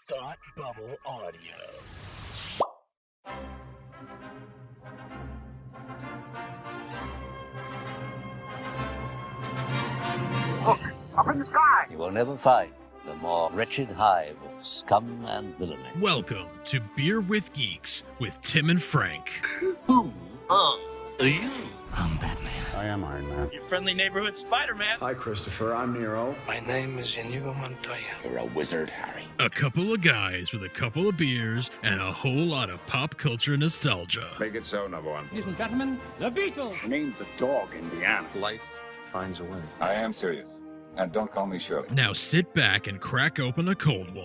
Thought Bubble Audio. Look, up in the sky! You will never find the more wretched hive of scum and villainy. Welcome to Beer with Geeks with Tim and Frank. Who are you? I'm Batman. I am Iron Man. Your friendly neighborhood Spider-Man. Hi, Christopher. I'm Nero. My name is Inigo Montoya. You're a wizard, Harry. A couple of guys with a couple of beers and a whole lot of pop culture nostalgia. Make it so, number one. Ladies and gentlemen, the Beatles. Name the dog, Indiana. Life finds a way. I am serious. And don't call me Shirley. Now sit back and crack open a cold one,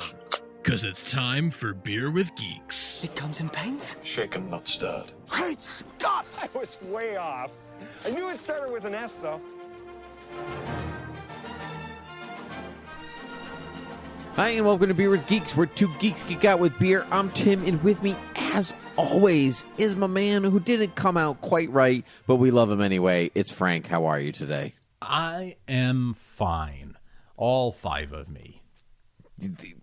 because it's time for Beer with Geeks. It comes in paints? Shaken, not stirred. Great Scott! I was way off. I knew it started with an S, though. Hi, and welcome to Beer with Geeks, where two geeks geek out with beer. I'm Tim, and with me, as always, is my man who didn't come out quite right, but we love him anyway. It's Frank. How are you today? I am fine. All five of me.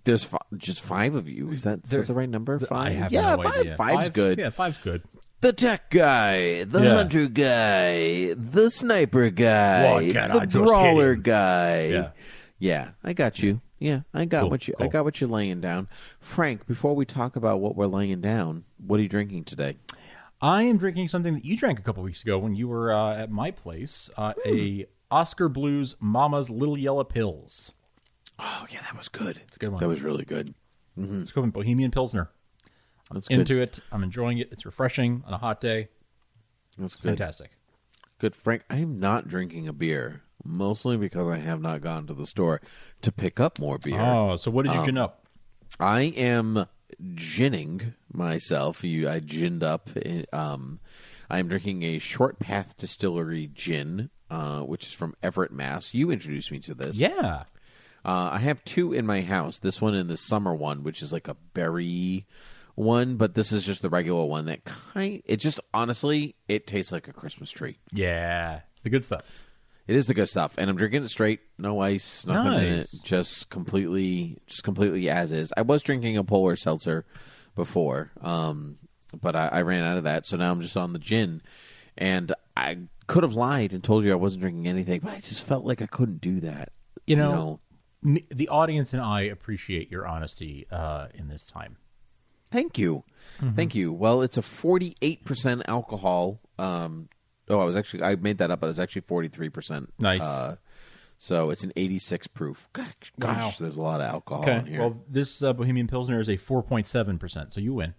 There's just five of you. Is that the right number? Five? I have yeah, no five. idea. Five's good. Yeah, five's good. The tech guy, the hunter guy, the sniper guy, What can the I just brawler hit him? guy. Yeah, I got you. Yeah, I got Cool, what you. cool. I got what you're laying down, Frank. Before we talk about what we're laying down, what are you drinking today? I am drinking something that you drank a couple weeks ago when you were at my place. A Oskar Blues Mama's Little Yella Pills. Oh yeah, that was good. It's a good one. That was really good. It's called Bohemian Pilsner. That's good. Into it. I'm enjoying it. It's refreshing on a hot day. That's good. Fantastic. Good, Frank. I am not drinking a beer, mostly because I have not gone to the store to pick up more beer. Oh, so what did you gin up? I am ginning myself. I ginned up. I am drinking a Short Path Distillery gin, which is from Everett, Mass. You introduced me to this. Yeah. I have two in my house. This one and the summer one, which is like a berry one, but this is just the regular one that it just, honestly, it tastes like a Christmas tree. Yeah. It's the good stuff. It is the good stuff, and I'm drinking it straight, no ice, nothing in it, Nice. just completely as is. I was drinking a polar seltzer before, but I ran out of that, so now I'm just on the gin. And I could have lied and told you I wasn't drinking anything, but I just felt like I couldn't do that. You know, the audience and I appreciate your honesty in this time. Thank you, thank you. Well, it's a 48% alcohol. I made that up, but it's actually 43%. Nice. So it's an 86 proof. Gosh, Wow. There's a lot of alcohol in Okay. here. Well, this Bohemian Pilsner is a 4.7%, so you win.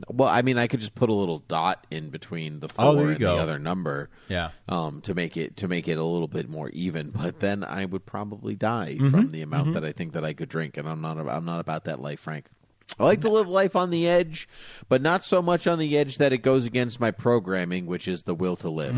Well, I mean, I could just put a little dot in between the 4 Oh, there you and go. the other number, Yeah. to make it a little bit more even. But then I would probably die from the amount that I think that I could drink, and I'm not about that life, Frank. I like to live life on the edge, but not so much on the edge that it goes against my programming, which is the will to live.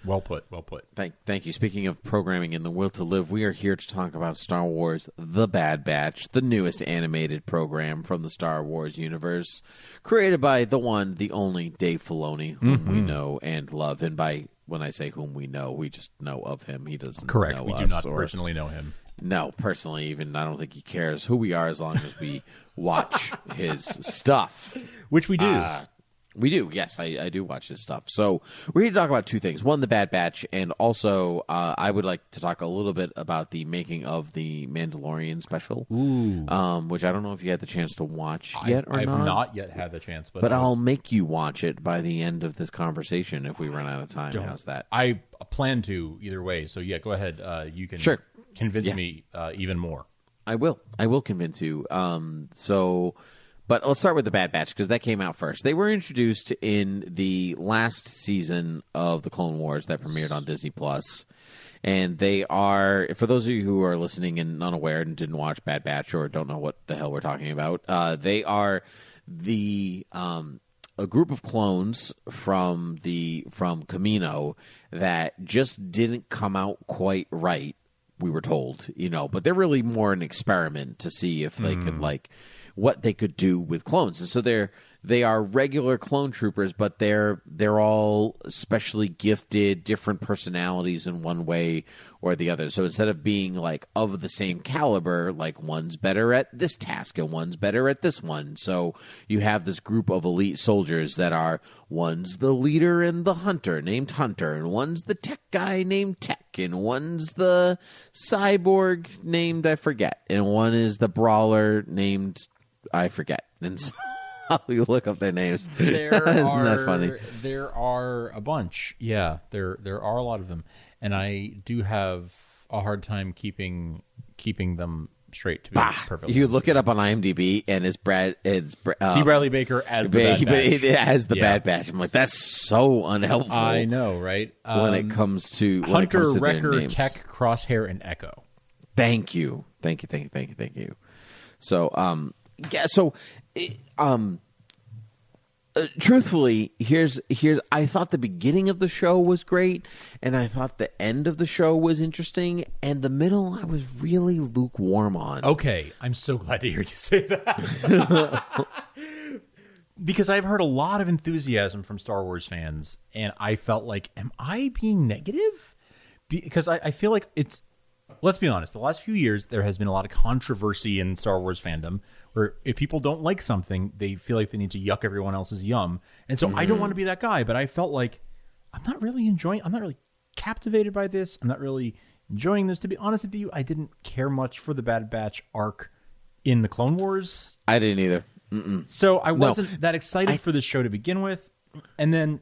Well put. Well put. Thank you. Speaking of programming and the will to live, we are here to talk about Star Wars The Bad Batch, the newest animated program from the Star Wars universe, created by the one, the only Dave Filoni, whom we know and love. And when I say whom we know, we just know of him. He doesn't Correct. know We us. do not personally know him. No, personally, even I don't think he cares who we are as long as we watch his stuff. Which we do. We do, yes, I do watch his stuff. So we're here to talk about two things. One, The Bad Batch, and also I would like to talk a little bit about the making of the Mandalorian special, which I don't know if you had the chance to watch yet or I've not. not yet had the chance, But I'll make you watch it by the end of this conversation if we run out of time. How's that? I plan to either way. So yeah, go ahead. You can Sure. convince me even more. I will convince you. But let's start with The Bad Batch, because that came out first. They were introduced in the last season of the Clone Wars that premiered on Disney+. And they are, for those of you who are listening and unaware and didn't watch Bad Batch or don't know what the hell we're talking about, they are a group of clones from Kamino that just didn't come out quite right, we were told, but they're really more an experiment to see if they could what they could do with clones. And so they are regular clone troopers, but they're all specially gifted, different personalities in one way or the other. So instead of being like of the same caliber, like one's better at this task and one's better at this one. So you have this group of elite soldiers that are, one's the leader and the hunter named Hunter, and one's the tech guy named Tech, and one's the cyborg named I forget, and one is the brawler named I forget. And so you look up their names. Isn't that funny? There are a bunch. Yeah, there are a lot of them, and I do have a hard time keeping them straight. To be perfectly, you look it up on IMDb, and it's T. Bradley Baker as the Bad Batch. As the Bad Batch. I'm like, that's so unhelpful. I know, right? When it comes to Hunter, their Wrecker, names. Tech, Crosshair, and Echo. Thank you. So, yeah. So, truthfully, here's. I thought the beginning of the show was great, and I thought the end of the show was interesting, and the middle I was really lukewarm on. Okay, I'm so glad to hear you say that. Because I've heard a lot of enthusiasm from Star Wars fans, and I felt like, am I being negative? Because I feel like it's. Let's be honest. The last few years, there has been a lot of controversy in Star Wars fandom where if people don't like something, they feel like they need to yuck everyone else's yum. And so I don't want to be that guy, but I felt like I'm not really captivated by this. I'm not really enjoying this. To be honest with you, I didn't care much for the Bad Batch arc in the Clone Wars. I didn't either. So I wasn't that excited for this show to begin with. And then...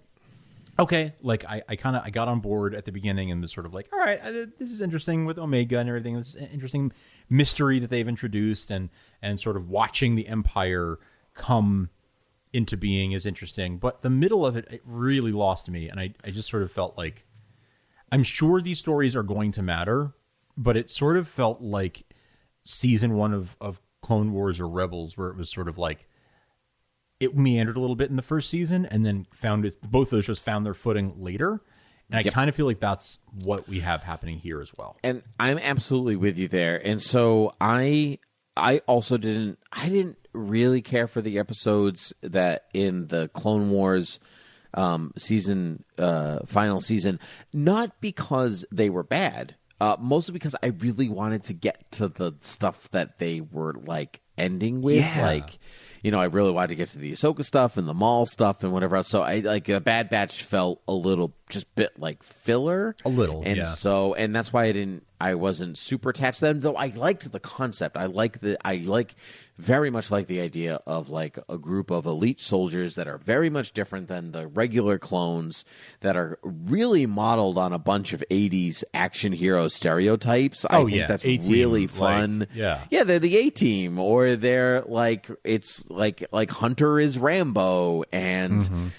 okay, like I got on board at the beginning and was sort of like, all right, this is interesting with Omega and everything. This is an interesting mystery that they've introduced, and sort of watching the Empire come into being is interesting. But the middle of it really lost me, and I just sort of felt like, I'm sure these stories are going to matter, but it sort of felt like season 1 of Clone Wars or Rebels, where it was sort of like, it meandered a little bit in the first season, and then both of those shows found their footing later. And I kind of feel like that's what we have happening here as well. And I'm absolutely with you there. And so I also didn't really care for the episodes that in the Clone Wars season, final season, not because they were bad, mostly because I really wanted to get to the stuff that they were like ending with. Yeah. Like, I really wanted to get to the Ahsoka stuff and the Maul stuff and whatever else. So I like the Bad Batch felt a little just bit like filler. A little, and yeah. So, and that's why I wasn't super attached to them, though I liked the concept. I very much like the idea of like a group of elite soldiers that are very much different than the regular clones, that are really modeled on a bunch of 80s action hero stereotypes. I think that's A-team, really fun. Like, yeah, they're the A-team, or they're like, it's like Hunter is Rambo, and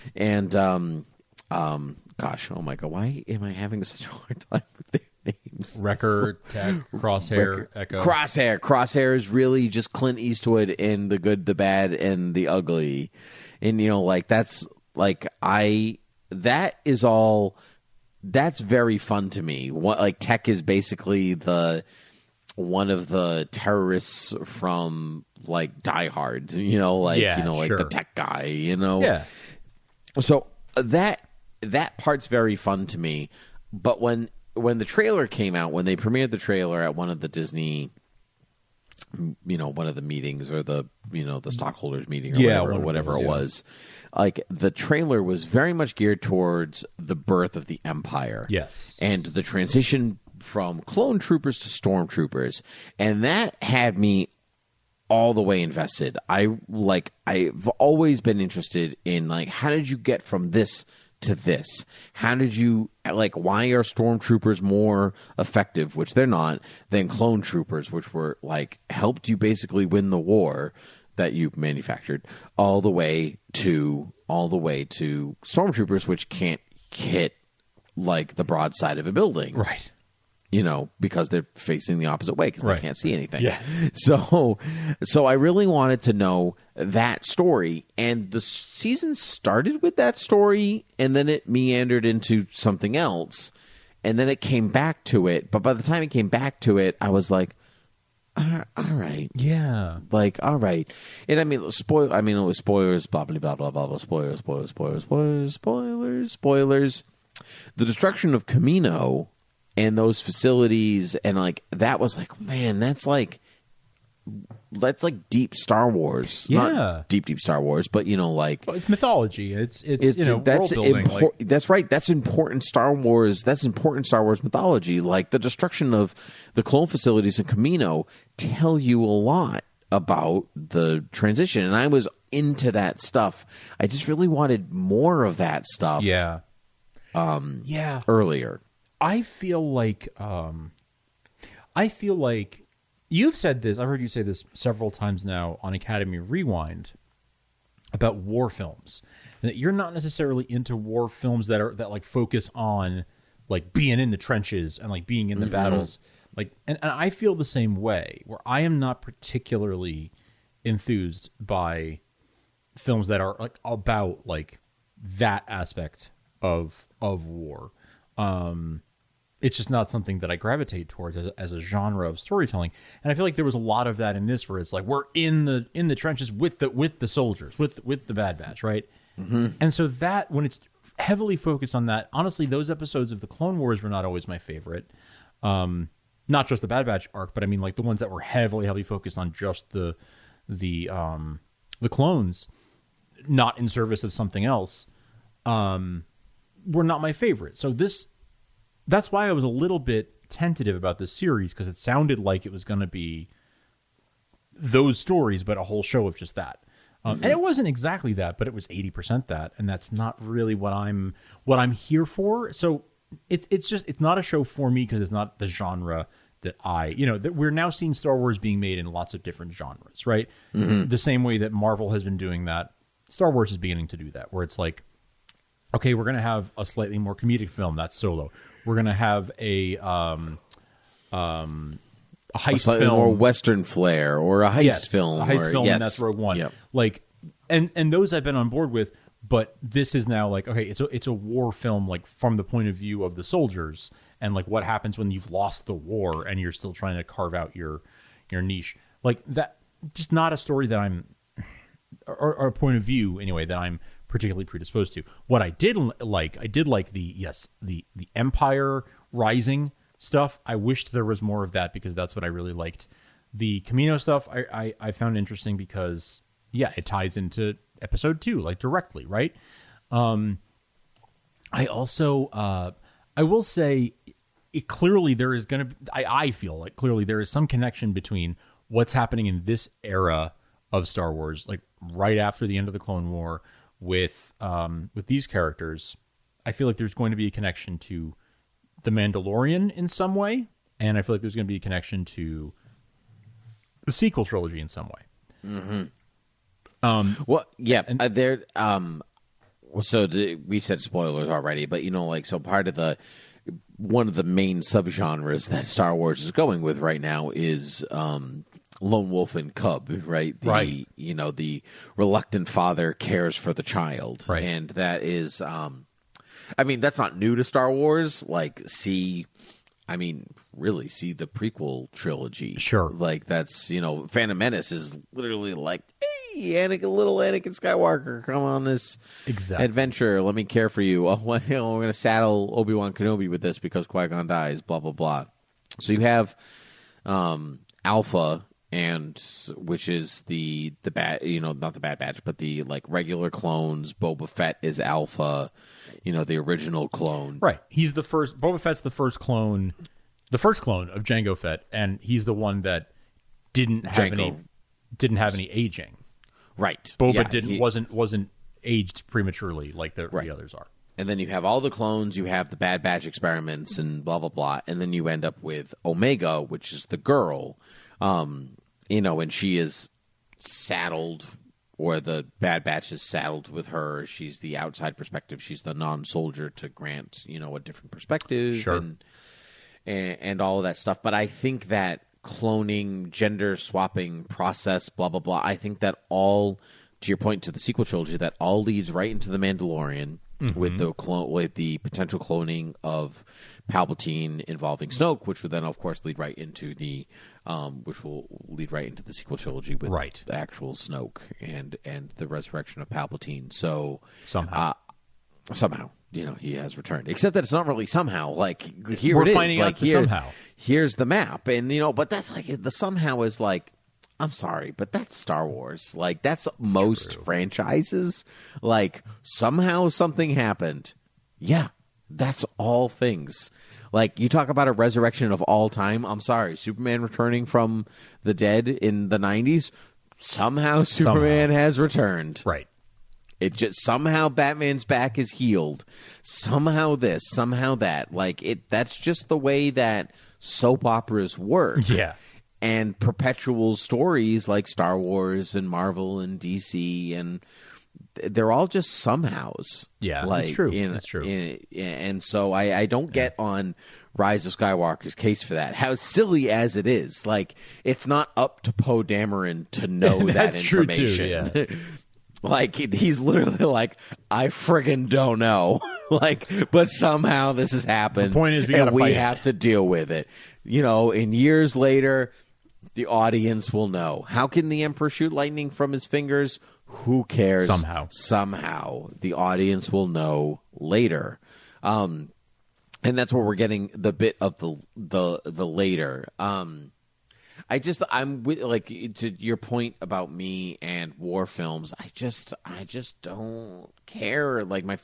gosh, oh my god, why am I having such a hard time with their names? Wrecker, Tech, Crosshair, Echo. Crosshair is really just Clint Eastwood in The Good, the Bad, and the Ugly. And, that's very fun to me. Like, Tech is basically one of the terrorists from like Die Hard, like sure. the tech guy, Yeah. So that part's very fun to me. But when the trailer came out, when they premiered the trailer at one of the Disney, one of the meetings, or the stockholders meeting, or whatever it was, like the trailer was very much geared towards the birth of the Empire. Yes. And the transition from clone troopers to stormtroopers. And that had me all the way invested. I've always been interested in like, how did you get from this to this? How did you why are stormtroopers more effective, which they're not, than clone troopers, which were like helped you basically win the war that you manufactured, all the way to stormtroopers, which can't hit like the broadside of a building, right? Because they're facing the opposite way because they can't see anything. Yeah. So I really wanted to know that story, and the season started with that story, and then it meandered into something else, and then it came back to it. But by the time it came back to it, I was like, all right. Yeah. Like, all right. And I mean, it was spoilers, blah, blah, blah, blah, blah, blah, spoilers. The destruction of Camino and those facilities, and like, that was like, man, that's like deep Star Wars. Yeah. Not deep Star Wars, but, you know, like. Well, it's mythology. It's that's world building. That's right. That's important Star Wars. That's important Star Wars mythology. Like, the destruction of the clone facilities in Camino tell you a lot about the transition. And I was into that stuff. I just really wanted more of that stuff. Yeah. Earlier. I feel like you've said this. I've heard you say this several times now on Academy Rewind about war films, and that you're not necessarily into war films that like focus on like being in the trenches and like being in the battles. Like, and I feel the same way, where I am not particularly enthused by films that are like about like that aspect of war. It's just not something that I gravitate towards as a genre of storytelling. And I feel like there was a lot of that in this, where it's like we're in the trenches with the soldiers, with the Bad Batch, right? Mm-hmm. And so that, when it's heavily focused on that, honestly, those episodes of the Clone Wars were not always my favorite. Not just the Bad Batch arc, but I mean like the ones that were heavily focused on just the clones, not in service of something else, were not my favorite. So that's why I was a little bit tentative about this series, because it sounded like it was going to be those stories, but a whole show of just that. And it wasn't exactly that, but it was 80% that, and that's not really what I'm here for. So it's not a show for me, because it's not the genre that that we're now seeing Star Wars being made in lots of different genres, right? Mm-hmm. The same way that Marvel has been doing that, Star Wars is beginning to do that, where it's like, okay, we're going to have a slightly more comedic film, that's Solo. We're going to have a heist film, or Western flair, or a heist film, and that's Rogue One. Yep. Like, and those I've been on board with, but this is now like, okay, it's a war film, like from the point of view of the soldiers, and like what happens when you've lost the war and you're still trying to carve out your niche. Like that, just not a story that I'm, or a point of view anyway, that I'm particularly predisposed to. What I did like the Empire Rising stuff. I wished there was more of that, because that's what I really liked. The Camino stuff I found interesting because it ties into episode 2 like directly, right? I also I will say clearly there is going to I feel like clearly there is some connection between what's happening in this era of Star Wars, like right after the end of the Clone War, with these characters. I feel like there's going to be a connection to The Mandalorian in some way, and I feel like there's going to be a connection to the sequel trilogy in some way. Mm-hmm. We said spoilers already, but so part of one of the main subgenres that Star Wars is going with right now is lone wolf and cub, right? Right. The reluctant father cares for the child, right? And that is, that's not new to Star Wars. Really see the prequel trilogy. Sure. Like that's, Phantom Menace is literally like, hey, little Anakin Skywalker, come on this adventure. Let me care for you. Oh, we're going to saddle Obi-Wan Kenobi with this because Qui-Gon dies, blah, blah, blah. So you have Alpha, which is the bad, not the Bad Batch, but the regular clones. Boba Fett is Alpha, the original clone. Right. He's the first. Boba Fett's the first clone of Jango Fett, and he's the one that didn't have any aging. Right. Boba wasn't aged prematurely like the others are. And then you have all the clones, you have the Bad Batch experiments and blah, blah, blah. And then you end up with Omega, which is the girl, and she is saddled, or the Bad Batch is saddled with her. She's the outside perspective. She's the non-soldier to grant, a different perspective. Sure. And all of that stuff. But I think that cloning, gender swapping process, blah, blah, blah, I think that all, to your point, to the sequel trilogy, that all leads right into The Mandalorian. with the potential cloning of Palpatine involving Snoke, which would then, of course, lead right into the sequel trilogy with the actual Snoke and the resurrection of Palpatine. So somehow, he has returned. Except that it's not really somehow. Like here we're it is. Finding like out the here, somehow. Here's the map, and but that's like the somehow is like. I'm sorry, but that's Star Wars. Like, that's most franchises. Like, somehow something happened. Yeah, that's all things. Like, you talk about a resurrection of all time. I'm sorry, Superman returning from the dead in the 90s. Somehow Superman has returned. Right. It just somehow Batman's back is healed. Somehow this, somehow that. Like, that's just the way that soap operas work. Yeah. And perpetual stories like Star Wars and Marvel and DC, and they're all just somehows. Yeah, like, that's true. That's true. And so I don't get on Rise of Skywalker's case for that. How silly as it is. Like, it's not up to Poe Dameron to know that information. True too, yeah. Like, he's literally like, I friggin' don't know. Like, but somehow this has happened. The point is we have to deal with it. And years later, the audience will know. How can the Emperor shoot lightning from his fingers? Who cares? Somehow. The audience will know later. And that's where we're getting the bit of the later. I'm like, to your point about me and war films, I just don't care. Like, my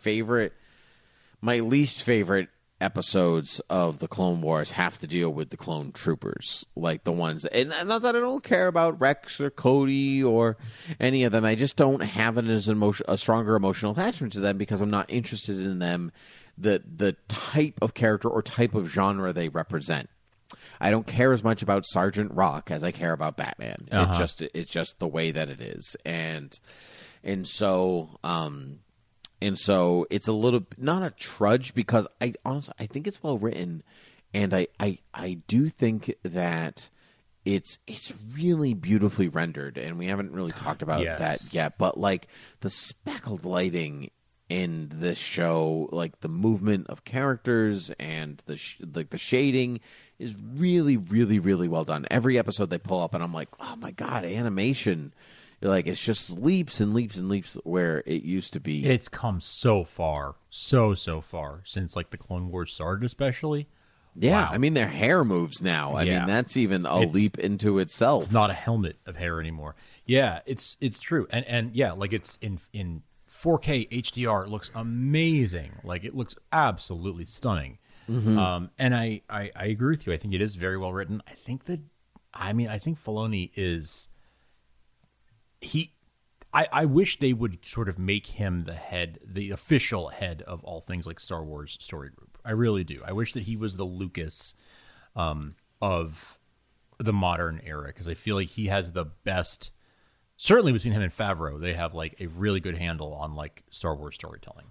least favorite episodes of the Clone Wars have to deal with the clone troopers, like the ones, and not that I don't care about Rex or Cody or any of them. I just don't have a stronger emotional attachment to them because I'm not interested in them, the type of character or type of genre they represent. I don't care as much about Sergeant Rock as I care about Batman. It's just the way that it is, and so. And so it's a little not a trudge because I think it's well written, and I do think that it's really beautifully rendered, and we haven't really talked about that yet. But like the speckled lighting in this show, like the movement of characters and the shading is really, really, really well done. Every episode they pull up, and I'm like, oh my god, animation. Like, it's just leaps and leaps and leaps where it used to be. It's come so far, so far since, like, the Clone Wars started, especially. Yeah, wow. I mean, their hair moves now. I mean, that's even a leap into itself. It's not a helmet of hair anymore. Yeah, it's true. And yeah, like, it's in 4K HDR. It looks amazing. Like, it looks absolutely stunning. Mm-hmm. And I agree with you. I think it is very well written. I think Filoni is... I wish they would sort of make him the official head of all things like Star Wars story group. I really do. I wish that he was the Lucas of the modern era, because I feel like he has the best. Certainly between him and Favreau, they have like a really good handle on like Star Wars storytelling.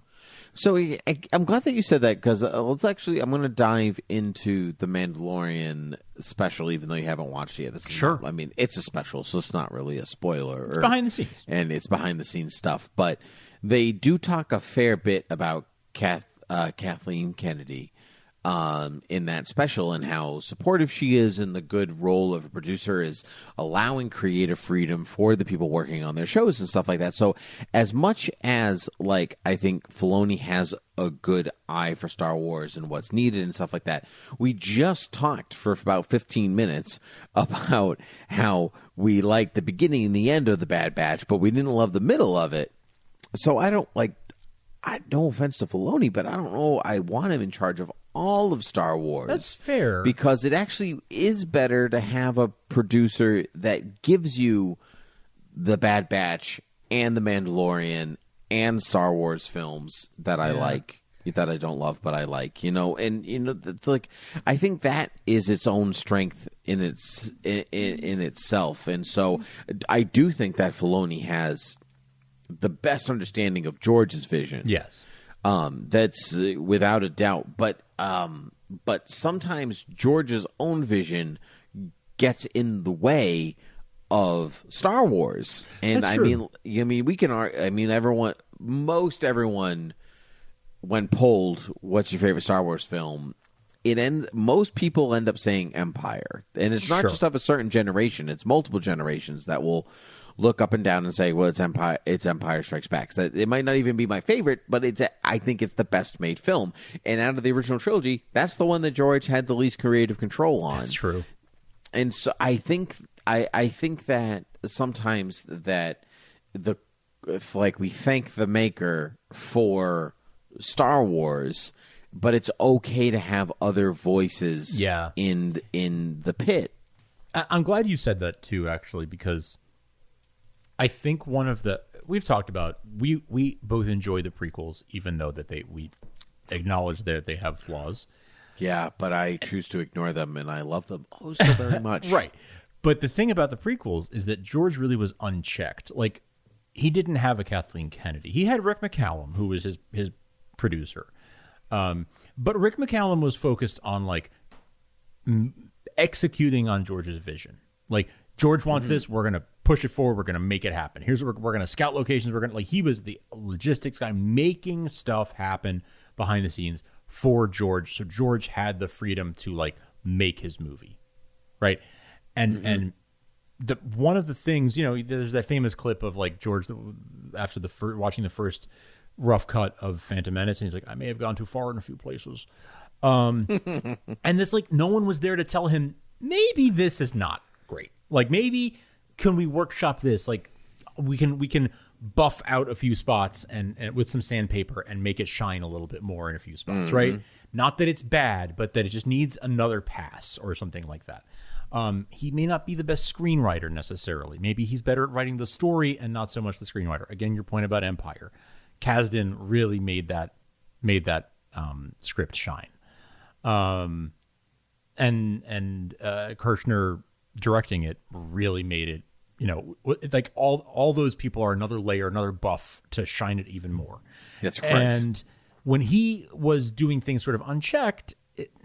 So I'm glad that you said that, because I'm going to dive into the Mandalorian special, even though you haven't watched it yet. Sure. I mean, it's a special, so it's not really a spoiler. It's behind the scenes. And it's behind the scenes stuff. But they do talk a fair bit about Kathleen Kennedy in that special, and how supportive she is, and the good role of a producer is allowing creative freedom for the people working on their shows and stuff like that. So as much as, like, I think Filoni has a good eye for Star Wars and what's needed and stuff like that, we just talked for about 15 minutes about how we liked the beginning and the end of the Bad Batch, but we didn't love the middle of it. So no offense to Filoni, but I don't know, I want him in charge of all of Star Wars. That's fair. Because it actually is better to have a producer that gives you the Bad Batch and the Mandalorian and Star Wars films that I like, that I don't love, but I like, and it's like, I think that is its own strength in itself. And so I do think that Filoni has the best understanding of George's vision. Yes. That's without a doubt. But sometimes George's own vision gets in the way of Star Wars. And That's true. most everyone when polled, what's your favorite Star Wars film? Most people end up saying Empire, and it's not just of a certain generation; it's multiple generations that will look up and down and say, "Well, it's Empire. It's Empire Strikes Back." So it might not even be my favorite, but I think it's the best made film. And out of the original trilogy, that's the one that George had the least creative control on. That's true. And so I think that sometimes that we thank the maker for Star Wars, but it's okay to have other voices in the pit. I'm glad you said that too, actually, because I think we've talked about, we both enjoy the prequels, even though that we acknowledge that they have flaws. Yeah, but I choose to ignore them, and I love them so very much. Right. But the thing about the prequels is that George really was unchecked. Like, he didn't have a Kathleen Kennedy. He had Rick McCallum, who was his producer. But Rick McCallum was focused on like executing on George's vision. Like, George wants this, we're going to push it forward, we're going to make it happen. Here's what we're going to scout locations, he was the logistics guy, making stuff happen behind the scenes for George. So George had the freedom to like make his movie. Right? And one of the things, there's that famous clip of like George after watching the first rough cut of Phantom Menace, and he's like, I may have gone too far in a few places. And it's like no one was there to tell him, maybe this is not great. Like, maybe can we workshop this? Like, we can buff out a few spots and with some sandpaper and make it shine a little bit more in a few spots, right? Not that it's bad, but that it just needs another pass or something like that. He may not be the best screenwriter necessarily. Maybe he's better at writing the story and not so much the screenwriter. Again, your point about Empire. Kasdan really made that script shine. And Kirshner directing it really made it, like all those people are another layer, another buff to shine it even more. That's right. And when he was doing things sort of unchecked,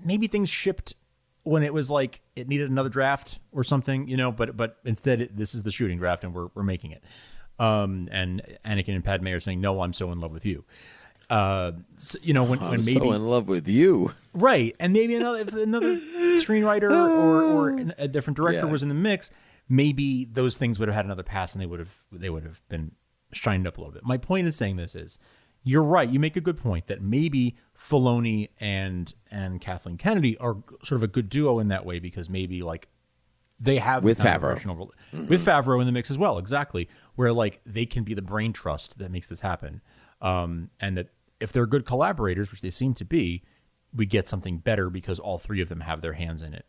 maybe things shipped when it was like it needed another draft or something, but instead this is the shooting draft and we're making it. And Anakin and Padme are saying, no, I'm so in love with you. When I'm maybe so in love with you. Right. And maybe if another screenwriter or a different director was in the mix, maybe those things would have had another pass and they would have been shined up a little bit. My point in saying this is, you're right. You make a good point that maybe Filoni and Kathleen Kennedy are sort of a good duo in that way, because maybe like they have with Favreau. With Favreau in the mix as well. Exactly. Where like they can be the brain trust that makes this happen. And that if they're good collaborators, which they seem to be, we get something better because all three of them have their hands in it.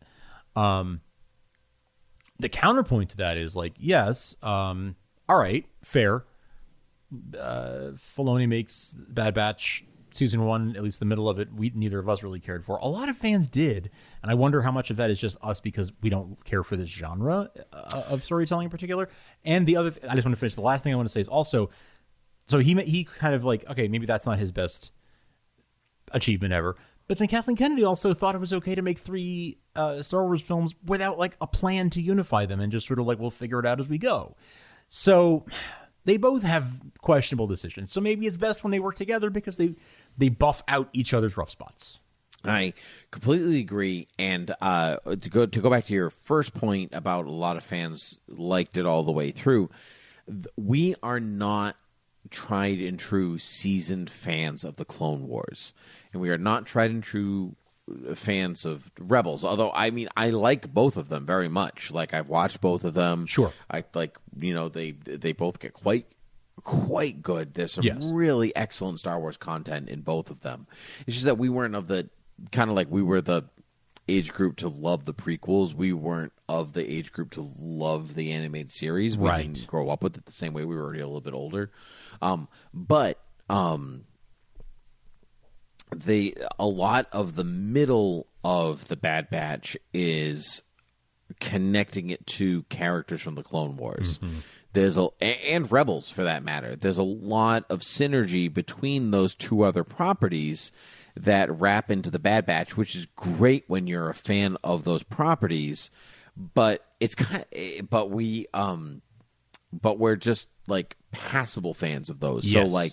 The counterpoint to that is like, yes, all right, fair. Filoni makes Bad Batch season 1, at least the middle of it, neither of us really cared for. A lot of fans did, and I wonder how much of that is just us because we don't care for this genre of storytelling in particular. And the other, I just want to finish. The last thing I want to say is also, so he kind of like, okay, maybe that's not his best achievement ever. But then Kathleen Kennedy also thought it was okay to make 3 Star Wars films without like a plan to unify them and just sort of like, we'll figure it out as we go. So they both have questionable decisions. So maybe it's best when they work together because they buff out each other's rough spots. I completely agree. And to go back to your first point about a lot of fans liked it all the way through, we are not tried and true seasoned fans of the Clone Wars, and we are not tried and true fans of Rebels. Although I like both of them very much. Like, I've watched both of them. Sure, I like they both get quite good. There's some really excellent Star Wars content in both of them. It's just that we weren't of the kind of like we were the age group to love the prequels. We weren't of the age group to love the animated series. We didn't grow up with it the same way. We were already a little bit older. But a lot of the middle of the Bad Batch is connecting it to characters from the Clone Wars. Mm-hmm. And Rebels for that matter. There's a lot of synergy between those two other properties that wrap into the Bad Batch, which is great when you're a fan of those properties. But it's but we're just like passable fans of those. Yes. So like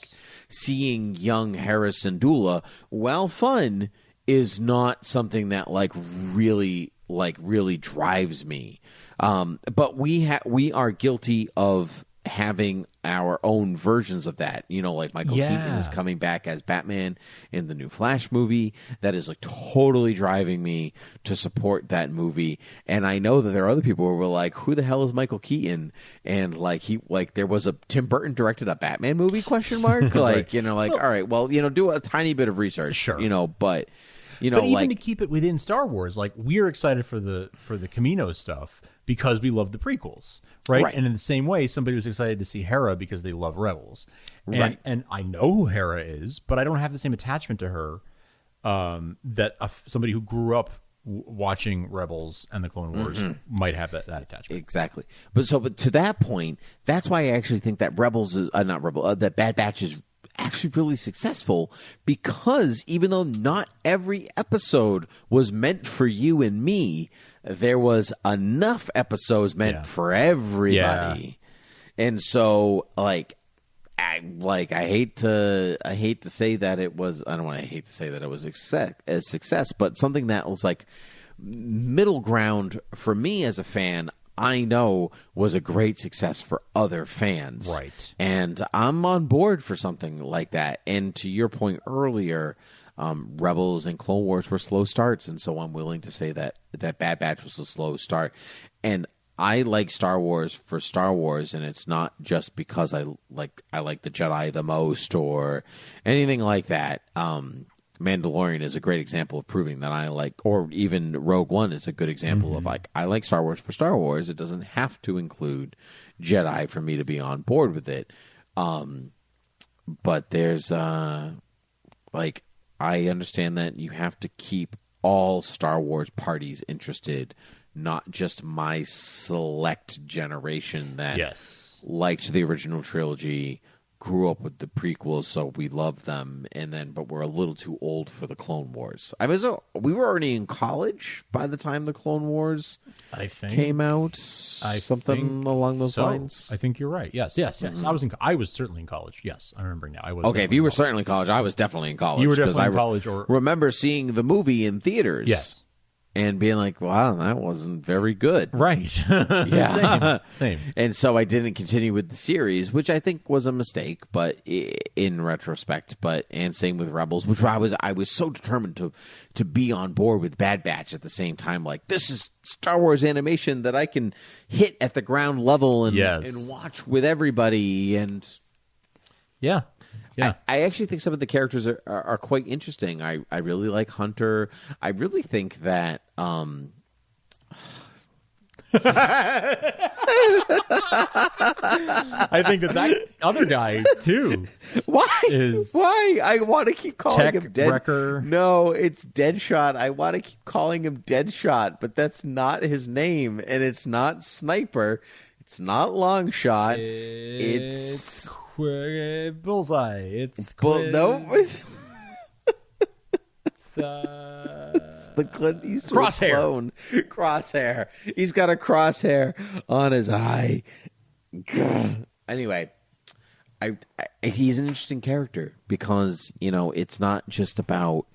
seeing young Hera Syndulla, while fun, is not something that really drives me. But we are guilty of having our own versions of that. Like Michael Keaton is coming back as Batman in the new Flash movie. That is like totally driving me to support that movie. And I know that there are other people who were like, who the hell is Michael Keaton? And there was a Tim Burton directed a Batman movie ? Like, all right, well, do a tiny bit of research. Sure. But even to keep it within Star Wars, like we're excited for the Camino stuff because we love the prequels, right? And in the same way, somebody was excited to see Hera because they love Rebels, right? And I know who Hera is, but I don't have the same attachment to her that somebody who grew up watching Rebels and the Clone Wars might have that attachment. Exactly. But to that point, that's why I actually think that that Bad Batch is actually really successful, because even though not every episode was meant for you and me, there was enough episodes meant for everybody. And so I hate to say that it was, I don't want to hate to say that it was a success, but something that was like middle ground for me as a fan, I know was a great success for other fans. Right. And I'm on board for something like that. And to your point earlier, Rebels and Clone Wars were slow starts, and so I'm willing to say that Bad Batch was a slow start. And I like Star Wars for Star Wars, and it's not just because I like the Jedi the most or anything like that. Mandalorian is a great example of proving that I like, or even Rogue One is a good example of I like Star Wars for Star Wars. It doesn't have to include Jedi for me to be on board with it. But there's I understand that you have to keep all Star Wars parties interested, not just my select generation that liked the original trilogy, grew up with the prequels, so we love them, but we're a little too old for the Clone Wars. We were already in college by the time the Clone Wars came out. Something along those lines. I think you're right. Yes. I was certainly in college. Yes, I'm remembering now. I was. Okay, if you were certainly in college, I was definitely in college. You were definitely in college, or remember seeing the movie in theaters. Yes. And being like, wow, that wasn't very good. Right. Yeah. Same. And so I didn't continue with the series, which I think was a mistake, but in retrospect, and same with Rebels, which I was so determined to be on board with Bad Batch at the same time. Like, this is Star Wars animation that I can hit at the ground level and watch with everybody. And yeah. I actually think some of the characters are quite interesting. I really like Hunter. I really think that I think that other guy too. Why? I want to keep calling him Wrecker. No, it's Deadshot. I want to keep calling him Deadshot, but that's not his name, and it's not Sniper. It's not Longshot. It's Bullseye. It's no. It's the Clint Eastwood clone. Crosshair. He's got a crosshair on his eye. Anyway, he's an interesting character because it's not just about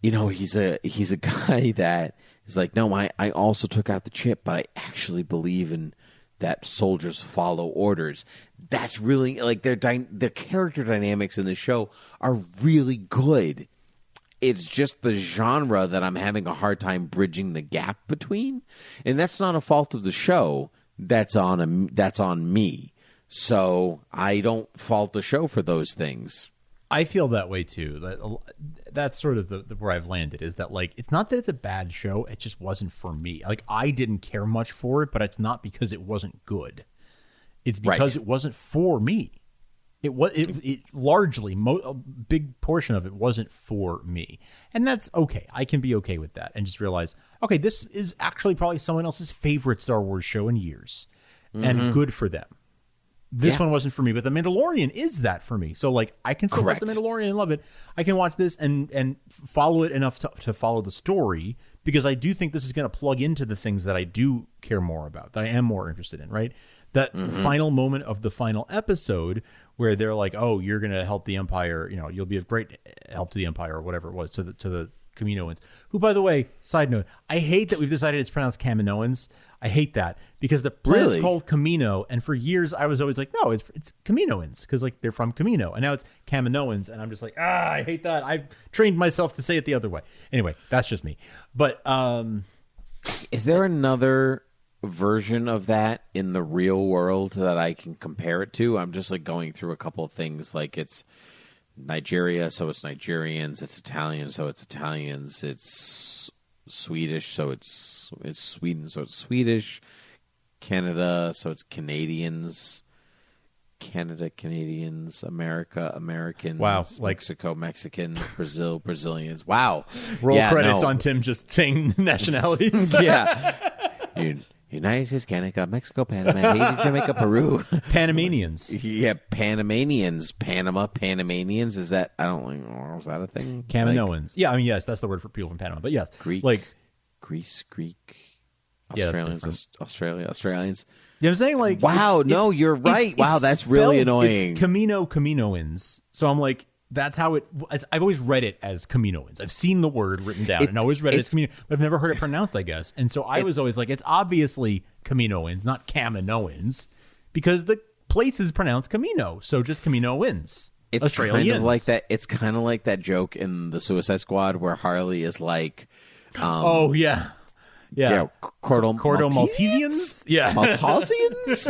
he's a guy that is like, no, I also took out the chip, but I actually believe in that soldiers follow orders. That's really like their character dynamics in the show are really good. It's just the genre that I'm having a hard time bridging the gap between, and that's not a fault of the show. That's on me. So I don't fault the show for those things. I feel that way too. That's sort of the where I've landed, is that like, it's not that it's a bad show, it just wasn't for me. Like, I didn't care much for it, but it's not because it wasn't good. It's because it wasn't for me. It largely, a big portion of it wasn't for me. And that's okay. I can be okay with that and just realize, okay, this is actually probably someone else's favorite Star Wars show in years, and good for them. This one wasn't for me, but The Mandalorian is that for me. So, like, I can still watch The Mandalorian and love it. I can watch this and follow it enough to follow the story because I do think this is going to plug into the things that I do care more about, that I am more interested in, right? That final moment of the final episode where they're like, oh, you're going to help the Empire, you'll be of great help to the Empire, or whatever it was, to the Kaminoans, who, by the way, side note, I hate that we've decided it's pronounced Kaminoans. I hate that because the planet's called Kamino, and for years I was always like, no, it's Kaminoans, because like they're from Kamino, and now it's Kaminoans, and I'm just like, I hate that. I've trained myself to say it the other way. Anyway, that's just me. But is there another version of that in the real world that I can compare it to? I'm just like going through a couple of things, like it's Nigeria, so it's Nigerians, it's Italian, so it's Italians, it's Swedish, so it's Sweden, so it's Swedish, Canada, so it's Canadians, Canada, Canadians, America, Americans, wow, Mexico, Mexicans, Brazil, Brazilians. Wow. Roll credits on Tim just saying nationalities. Yeah. United States, Canada, Mexico, Panama, Haiti, Jamaica, Peru. Panamanians. Yeah, Panamanians. Panama, Panamanians. Is that, I don't know, is that a thing? Kaminoans. Yeah, I mean, yes, that's the word for people from Panama. But yes. Greek. Greece, Greek. Australians, Australians. You know what I'm saying? Like, wow, no, you're right. Wow, that's really annoying. It's Kaminoans. So I'm like, that's how I've always read it as Kaminoans. I've seen the word written down and always read it as Kamino, but I've never heard it pronounced, I guess. And so I was always like, it's obviously Kaminoans, not Kaminoans, because the place is pronounced Camino. So just Kaminoans. It's Australians. kind of like that. It's kind of like that joke in the Suicide Squad where Harley is like, oh yeah. Yeah, Cordo Maltesians? Yeah. Maltesians?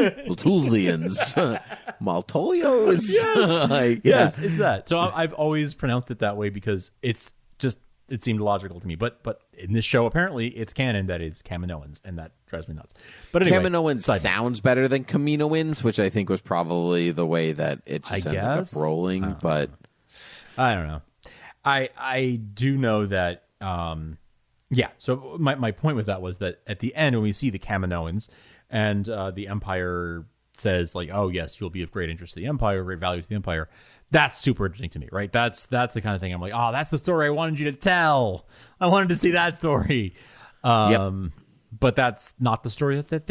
Maltolios? Yes. Yes, it's that. So I've always pronounced it that way because it seemed logical to me. But in this show, apparently, it's canon that it's Kaminoans, and that drives me nuts. But anyway, Kaminoans sounds better than Kaminoans, which I think was probably the way that it just ended up rolling. But I don't know. I do know that... yeah, so my point with that was that at the end, when we see the Kaminoans and the Empire says, like, oh, yes, you'll be of great interest to the Empire, great value to the Empire, that's super interesting to me, right? That's the kind of thing I'm like, oh, that's the story I wanted you to tell. I wanted to see that story. But that's not the story that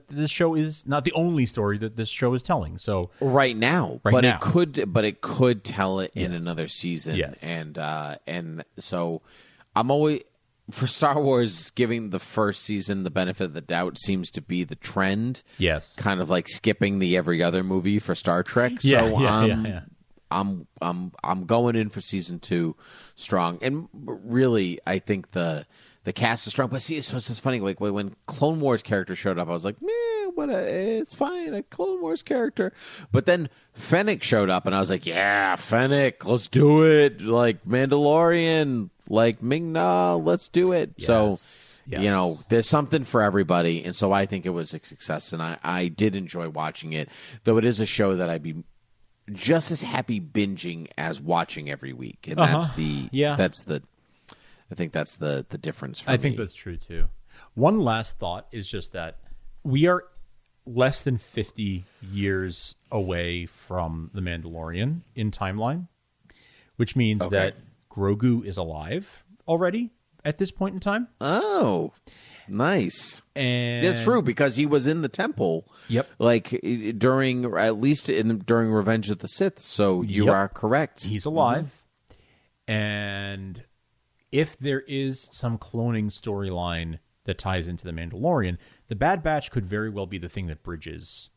this show is, not the only story that this show is telling. So right now, it could tell it in another season. Yes. And so I'm always... For Star Wars, giving the first season the benefit of the doubt seems to be the trend. Yes, kind of like skipping the every other movie for Star Trek. I'm going in for season 2 strong, and really, I think the cast is strong. But see, so it's just funny. Like when Clone Wars character showed up, I was like, it's fine, a Clone Wars character. But then Fennec showed up, and I was like, yeah, Fennec, let's do it. Like Mandalorian. Like Ming-Na, let's do it. Yes. So, there's something for everybody. And so I think it was a success. And I did enjoy watching it, though it is a show that I'd be just as happy binging as watching every week. And I think that's the difference for me. I think that's true too. One last thought is just that we are less than 50 years away from The Mandalorian in timeline, which means that Grogu is alive already at this point in time. Oh, nice. And that's true because he was in the temple. Yep. Like during Revenge of the Sith. So you are correct. He's alive. And if there is some cloning storyline that ties into the Mandalorian, the Bad Batch could very well be the thing that bridges,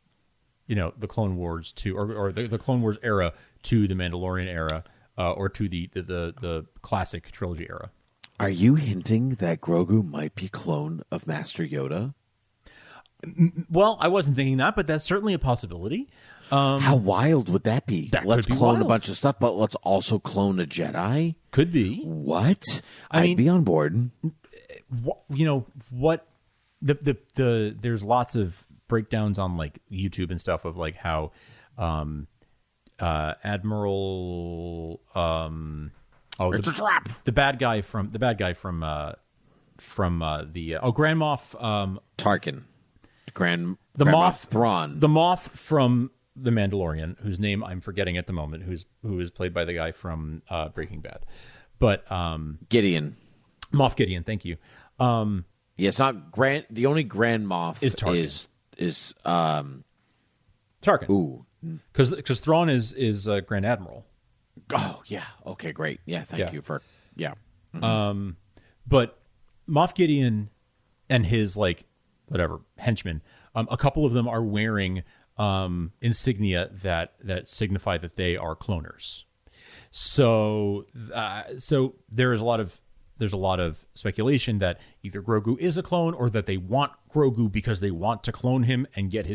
the Clone Wars to, or the Clone Wars era to the Mandalorian era. Or to the classic trilogy era. Are you hinting that Grogu might be a clone of Master Yoda? Well, I wasn't thinking that, but that's certainly a possibility. How wild would that be? Let's clone a bunch of stuff, but let's also clone a Jedi? Could be. What? I'd be on board. What? There's lots of breakdowns on like YouTube and stuff of like how Admiral it's a trap. The bad guy from Grand Moff Tarkin. The Moff from The Mandalorian, whose name I'm forgetting at the moment, who is played by the guy from Breaking Bad. But Gideon. Moff Gideon, thank you. Yeah, it's not Grand. The only Grand Moff Is Tarkin. is Tarkin. Ooh. Because Thrawn is Grand Admiral. Oh yeah. Okay. Great. Yeah. Thank you for. Yeah. Mm-hmm. But Moff Gideon and his henchmen, a couple of them are wearing insignia that signify that they are cloners. So there's a lot of speculation that either Grogu is a clone or that they want Grogu because they want to clone him and get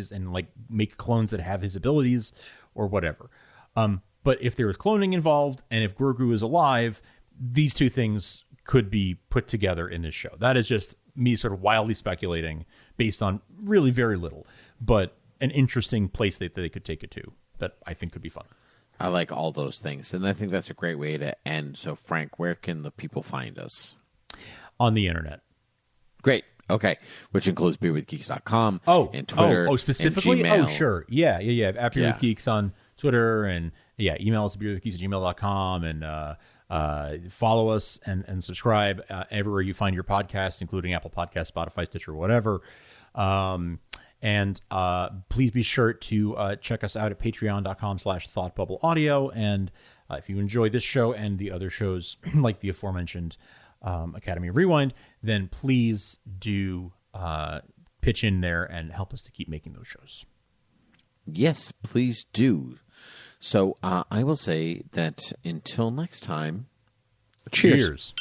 make clones that have his abilities or whatever. But if there is cloning involved and if Grogu is alive, these two things could be put together in this show. That is just me sort of wildly speculating based on really very little, but an interesting place that they could take it to that I think could be fun. I like all those things, and I think that's a great way to end. So, Frank, where can the people find us? On the internet. Great. Okay. Which includes beerwithgeeks.com and Twitter. Specifically? And Gmail. Oh, sure. Yeah. At Beer with Geeks on Twitter, and email us at beerwithgeeks@gmail.com, and follow us and subscribe everywhere you find your podcasts, including Apple Podcasts, Spotify, Stitcher, whatever. And please be sure to check us out at patreon.com/thoughtbubbleaudio. And if you enjoy this show and the other shows like the aforementioned Academy of Rewind, then please do pitch in there and help us to keep making those shows. Yes, please do. So I will say that until next time, cheers.